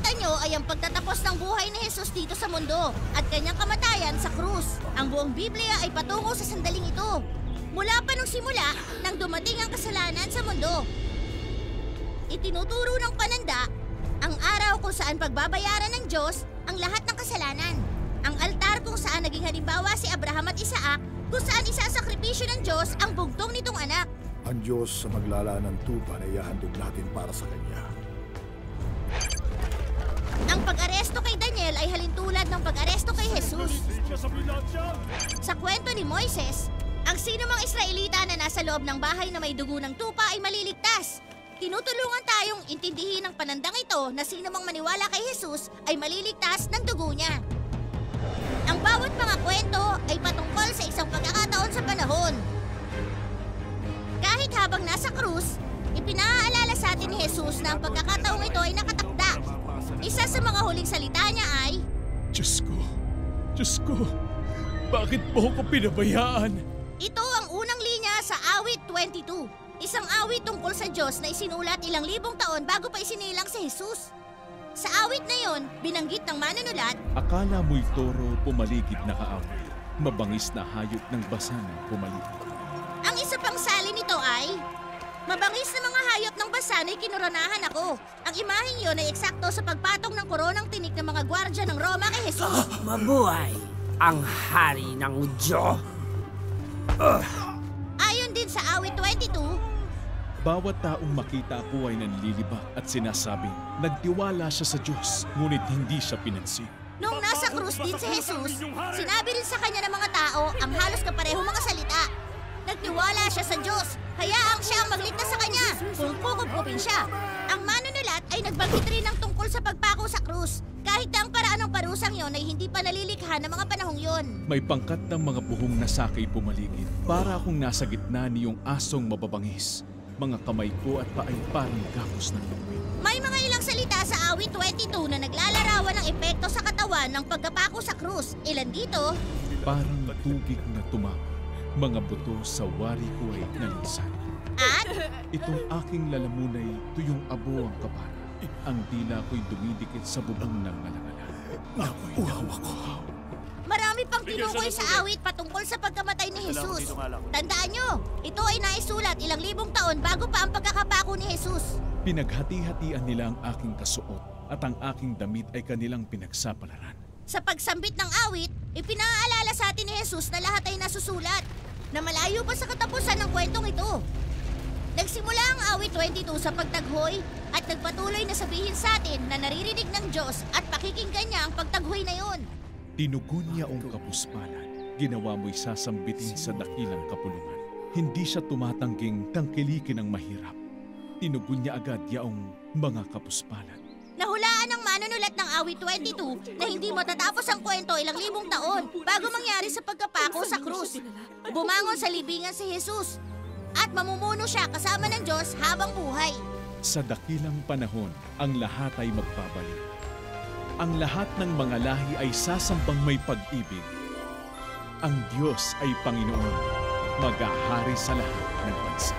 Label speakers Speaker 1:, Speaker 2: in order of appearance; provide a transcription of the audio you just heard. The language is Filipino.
Speaker 1: nakikita nyo ay ang pagtatapos ng buhay ni Jesus dito sa mundo at kanyang kamatayan sa krus. Ang buong Biblia ay patungo sa sandaling ito. Mula pa nung simula nang dumating ang kasalanan sa mundo. Itinuturo ng pananda ang araw kung saan pagbabayaran ng Diyos ang lahat ng kasalanan. Ang altar kung saan naging halimbawa si Abraham at Isaac, kung saan isasakripisyo ng Diyos ang bugtong nitong anak.
Speaker 2: Ang Diyos sa maglala ng tupa na ihahandog natin para sa Kanya.
Speaker 1: Ang pag-aresto kay Daniel ay halintulad ng pag-aresto kay Jesus. Sa kwento ni Moises, ang sinumang Israelita na nasa loob ng bahay na may dugo ng tupa ay maliligtas. Tinutulungan tayong intindihin ng panandang ito na sinumang maniwala kay Jesus ay maliligtas ng dugo niya. Ang bawat mga kwento ay patungkol sa isang pagkakataon sa panahon. Kahit habang nasa krus, ipinaalala sa atin ni Jesus na ang pagkakataong ito ay nakatakda. Isa sa mga huling salita niya ay,
Speaker 3: Diyos ko, bakit mo ako pinabayaan?
Speaker 1: ito ang unang linya sa awit 22. Isang awit tungkol sa Diyos na isinulat ilang libong taon bago pa isinilang si Jesus. Sa awit na yon, binanggit ng manunulat,
Speaker 3: Akala mo'y toro pumaligid na kaaway, mabangis na hayop ng basanang pumaligid.
Speaker 1: ang isa pang salin nito ay, mabangis na mga hayop ng basanay kinoronahan ako. Ang imaheng yon ay eksakto sa pagpatong ng koronang tinik ng mga gwardya ng Roma kay Jesus.
Speaker 4: Mabuhay ang hari ng Diyos.
Speaker 1: Ayon din sa awit 22,
Speaker 3: Bawat taong makita ko ay nanlilibak at sinasabing, nagtiwala siya sa Diyos, ngunit hindi siya pinansin.
Speaker 1: nung nasa krus din si Jesus, sinabi rin sa kanya ng mga tao ang halos kaparehong mga salita. Nagtiwala siya sa Diyos, hayaang siya ang magligtas sa kanya kung kukupkupin siya. Ang manunulat ay nagbanggit rin ng tungkol sa pagpako sa krus, kahit na ang paraan ng parusang yon ay hindi pa nalilikha ng mga panahong yon.
Speaker 3: May pangkat ng mga buhong na sakay pumaligid, para akong nasa gitna niyong asong mababangis. Mga kamay ko at paay parang gapos ng lumpin.
Speaker 1: May mga ilang salita sa awit 22 na naglalarawan ng epekto sa katawan ng pagkapako sa krus. Ilan dito?
Speaker 3: Parang tubig na tumama, mga buto sa wari ko ay nalinsan.
Speaker 1: At
Speaker 3: Itong aking lalamunay tuyong abo ang kapara. Ang dila ko'y dumidikit sa bubong ng alangalan. Ako'y nawako.
Speaker 1: marami pang tinukoy sa awit patungkol sa pagkamatay ni Jesus. Tandaan nyo, ito ay naisulat ilang libong taon bago pa ang pagkakapako ni Jesus.
Speaker 3: Pinaghati-hatian nila ang aking kasuot at ang aking damit ay kanilang pinagsapalaran.
Speaker 1: Sa pagsambit ng awit, ipinaalala sa atin ni Jesus na lahat ay nasusulat, na malayo pa sa katapusan ng kwentong ito. Nagsimula ang awit 22 sa pagtaghoy at nagpatuloy na sabihin sa atin na naririnig ng Diyos at pakikinggan niya ang pagtaghoy na yon.
Speaker 3: Tinugon niya ang kapuspalan. Ginawa mo'y sasambitin sa dakilang kapulungan. Hindi siya tumatangging tangkilikin ang mahirap. Tinugon niya agad yaong mga kapuspalan.
Speaker 1: Nahulaan ng manunulat ng awit 22 na hindi matatapos ang kwento ilang libong taon bago mangyari sa pagkapako sa krus. Bumangon sa libingan si Jesus at mamumuno siya kasama ng Diyos habang buhay.
Speaker 3: Sa dakilang panahon, ang lahat ay magbabalik. Ang lahat ng mga lahi ay sasambang may pag-ibig. Ang Diyos ay Panginoon, maghahari sa lahat ng bansa.